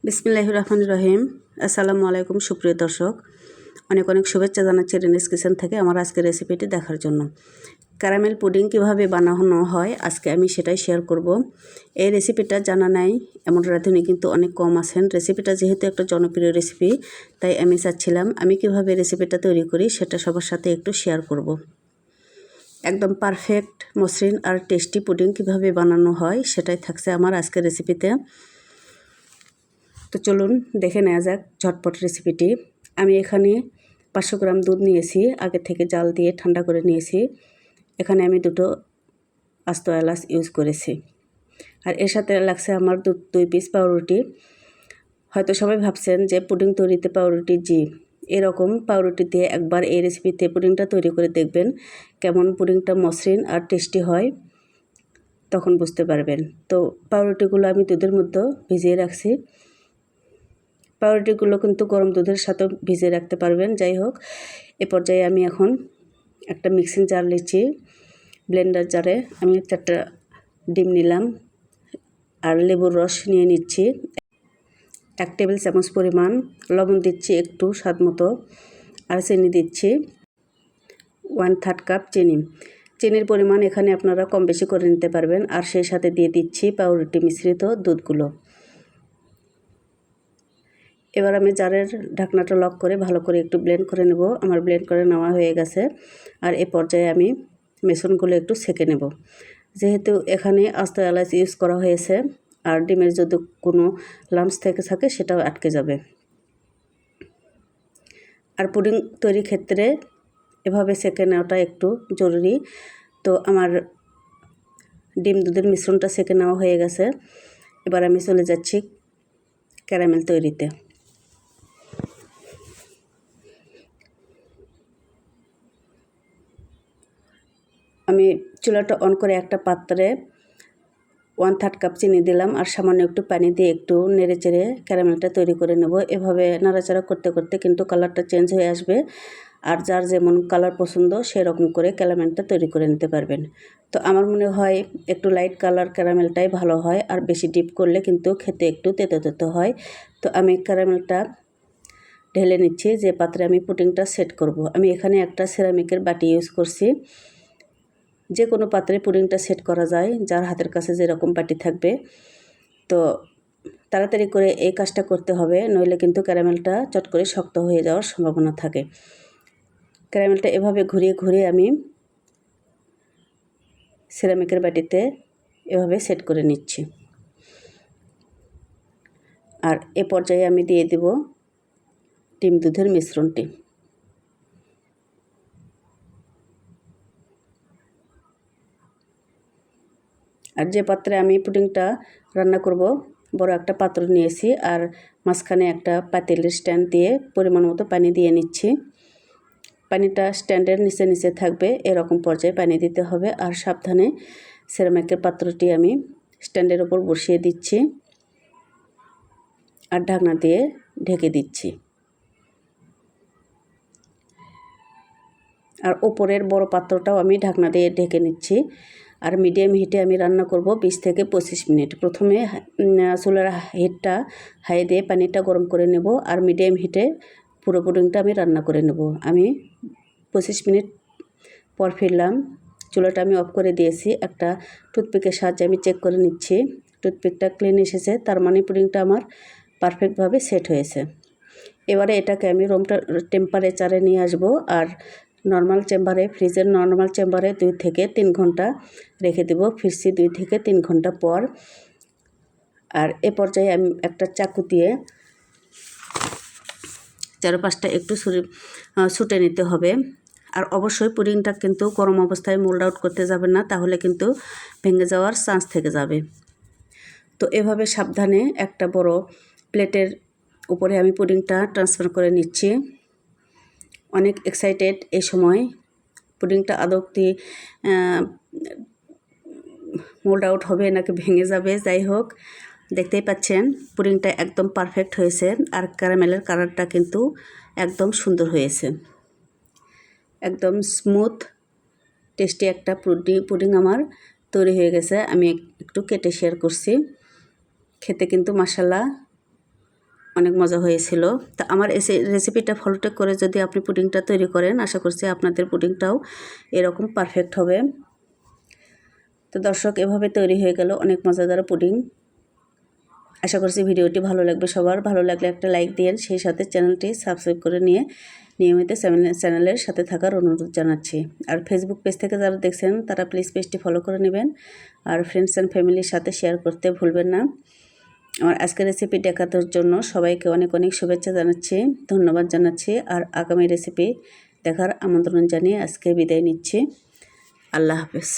বিসমিল্লাহির রহমানির রহিম। আসসালামু আলাইকুম সুপ্রিয় দর্শক, অনেক অনেক শুভেচ্ছা জানাচ্ছি রেনিস কিচেন থেকে আমার আজকের রেসিপিটি দেখার জন্য। ক্যারামেল পুডিং কিভাবে বানানো হয় আজকে আমি সেটাই শেয়ার করব। এই রেসিপিটা জানা নাই এমন রাঁধুনি কিন্তু অনেক কম আছেন। রেসিপিটা যেহেতু একটা জনপ্রিয় রেসিপি, তাই আমি চাচ্ছিলাম আমি কিভাবে রেসিপিটা তৈরি করি সেটা সবার সাথে একটু শেয়ার করব। একদম পারফেক্ট মসৃণ আর টেস্টি পুডিং কিভাবে বানানো হয় সেটাই থাকছে আমার আজকের রেসিপিতে। তো চলুন দেখে নেওয়া যাক ঝটপট রেসিপিটি। আমি এখানে 500 গ্রাম দুধ নিয়েছি, আগে থেকে জাল দিয়ে ঠান্ডা করে নিয়েছি। এখানে আমি দুটো আস্ত এলাচ ইউজ করেছি, আর এর সাথে লাগছে আমার 2 পিস পাউরুটি। হয়তো সবাই ভাবছেন যে পুডিং তৈরিতে পাউরুটি এরকম পাউরুটি দিয়ে একবার এই রেসিপিতে পুডিংটা তৈরি করে দেখবেন কেমন পুডিংটা মসৃণ আর টেস্টি হয়, তখন বুঝতে পারবেন। তো পাউরুটিগুলো আমি দুধের মধ্যে ভিজিয়ে রাখছি। পাউরুটিগুলো কিন্তু গরম দুধের সাথে ভিজিয়ে রাখতে পারবেন। যাই হোক, এ পর্যায়ে আমি এখন একটা মিক্সিং জার নিচ্ছি। ব্লেন্ডার জারে আমি 4টা ডিম নিলাম আর লেবুর রস নিয়ে নিচ্ছি। 1 টেবিল চামচ পরিমাণ লবণ দিচ্ছি একটু স্বাদ মতো, আর চিনি দিচ্ছি 1/3 কাপ চিনি। চিনির পরিমাণ এখানে আপনারা কম বেশি করে নিতে পারবেন। আর সেই সাথে দিয়ে দিচ্ছি পাউরুটি মিশ্রিত দুধগুলো। এবার আমি জারের ঢাকনাটা লক করে ভালো করে একটু ব্লেন্ড করে নেব। আমার ব্লেন্ড করে নেওয়া হয়ে গেছে। আর এ পর্যায়ে আমি মিশ্রণগুলো একটু সেঁকে নেব। যেহেতু এখানে আস্ত এলাচ ইউজ করা হয়েছে, আর ডিমের যদি কোনো লাম্পস থেকে থাকে সেটাও আটকে যাবে। আর পুডিং তৈরির ক্ষেত্রে এভাবে সেঁকে নেওয়াটা একটু জরুরি। তো আমার ডিম দুধের মিশ্রণটা সেঁকে নেওয়া হয়ে গেছে। এবার আমি চলে যাচ্ছি ক্যারামেল তৈরিতে। আমি চুলাটা অন করে একটা পাত্রে 1/3 কাপ চিনি দিলাম, আর সামান্য একটু পানি দিয়ে একটু নেড়ে চেড়ে ক্যারামেলটা তৈরি করে নেব। এভাবে নাড়াচাড়া করতে করতে কিন্তু কালারটা চেঞ্জ হয়ে আসবে, আর যার যেমন কালার পছন্দ সেরকম করে ক্যারামেলটা তৈরি করে নিতে পারবেন। তো আমার মনে হয় একটু লাইট কালার ক্যারামেলটাই ভালো হয়, আর বেশি ডিপ করলে কিন্তু খেতে একটু তেতো তেতো হয়। তো আমি ক্যারামেলটা ঢেলে নিচ্ছি যে পাত্রে আমি পুডিংটা সেট করব। আমি এখানে একটা সিরামিকের বাটি ইউজ করছি। যে কোনো পাত্রে পুডিংটা সেট করা যায়, যার হাতের কাছে যেরকম বাটি থাকবে। তো তাড়াতাড়ি করে এই কাজটা করতে হবে, নইলে কিন্তু ক্যারামেলটা চট করে শক্ত হয়ে যাওয়ার সম্ভাবনা থাকে। ক্যারামেলটা এভাবে ঘুরিয়ে ঘুরিয়ে আমি সিরামিকের বাটিতে এভাবে সেট করে নিচ্ছি। আর এ পর্যায়ে আমি দিয়ে দিব ডিম দুধের মিশ্রণটি। আর যে পাত্রে আমি পুডিংটা রান্না করব, বড় একটা পাত্র নিয়েছি, আর মাঝখানে একটা পাতিলের স্ট্যান্ড দিয়ে পরিমাণ মতো পানি দিয়ে নিচ্ছি। পানিটা স্ট্যান্ডের নিচে নিচে থাকবে, এরকম পর্যায়ে পানি দিতে হবে। আর সাবধানে সিরামিকের পাত্রটি আমি স্ট্যান্ডের ওপর বসিয়ে দিচ্ছি, আর ঢাকনা দিয়ে ঢেকে দিচ্ছি। আর ওপরের বড় পাত্রটাও আমি ঢাকনা দিয়ে ঢেকে নিচ্ছি। আর মিডিয়াম হিটে আমি রান্না করব 20 থেকে 25 মিনিট। প্রথমে চুলার হিটটা হাই দিয়ে পানিটা গরম করে নেব, আর মিডিয়াম হিটে পুরো পুডিংটা আমি রান্না করে নেব। আমি 25 মিনিট পর ফিরলাম। চুলাটা আমি অফ করে দিয়েছি। একটা টুথপিকের সাহায্যে আমি চেক করে নিচ্ছি। টুথপিকটা ক্লিন এসেছে, তার মানে পুডিংটা আমার পারফেক্টভাবে সেট হয়েছে। এবারে এটাকে আমি রুম টেম্পারেচারে নিয়ে আসব, আর নর্মাল চেম্বারে, ফ্রিজের নর্মাল চেম্বারে 2 থেকে 3 ঘন্টা রেখে দেব। ফিরছি 2 থেকে 3 ঘন্টা পর। আর এ পর্যায়ে আমি একটা চাকু দিয়ে চারপাশটা একটু ছুটে নিতে হবে। আর অবশ্যই পুডিংটা কিন্তু গরম অবস্থায় মোল্ড আউট করতে যাবেন না, তাহলে কিন্তু ভেঙে যাওয়ার চান্স থেকে যাবে। তো এভাবে সাবধানে একটা বড় প্লেটের উপরে আমি পুডিংটা ট্রান্সফার করে নিচ্ছি। অনেক এক্সাইটেড এই সময়, পুডিংটা আদৌ কি মোল্ড আউট হবে নাকি ভেঙে যাবে। যাই হোক, দেখতেই পাচ্ছেন পুডিংটা একদম পারফেক্ট হয়েছে, আর ক্যারামেলের কালারটা কিন্তু একদম সুন্দর হয়েছে। একদম স্মুথ টেস্টি একটা পুডিং আমার তৈরি হয়ে গেছে। আমি একটু কেটে শেয়ার করছি। খেতে কিন্তু মাশাআল্লাহ অনেক মজা হয়েছিল। তা আমার রেসিপিটা ফলো করে যদি আপনি পুডিংটা তৈরি করেন, আশা করছি আপনাদের পুডিংটাও এরকম পারফেক্ট হবে। তো দর্শক, এভাবে তৈরি হয়ে গেল অনেক মজাদার পুডিং। আশা করছি ভিডিওটি ভালো লাগবে সবার। ভালো লাগলে একটা লাইক দিন, সেই সাথে চ্যানেলটি সাবস্ক্রাইব করে নিয়ে নিয়মিত চ্যানেলের সাথে থাকার অনুরোধ জানাচ্ছি। আর ফেসবুক পেজ থেকে যারা দেখছেন তারা প্লিজ পেজটি ফলো করে নেবেন, আর ফ্রেন্ডস অ্যান্ড ফ্যামিলির সাথে শেয়ার করতে ভুলবেন না। আমার আজকের রেসিপি দেখানোর জন্য সবাইকে অনেক অনেক শুভেচ্ছা জানাচ্ছি, ধন্যবাদ জানাচ্ছি। আর আগামী রেসিপি দেখার আমন্ত্রণ জানিয়ে আজকে বিদায় নিচ্ছি। আল্লাহ হাফেজ।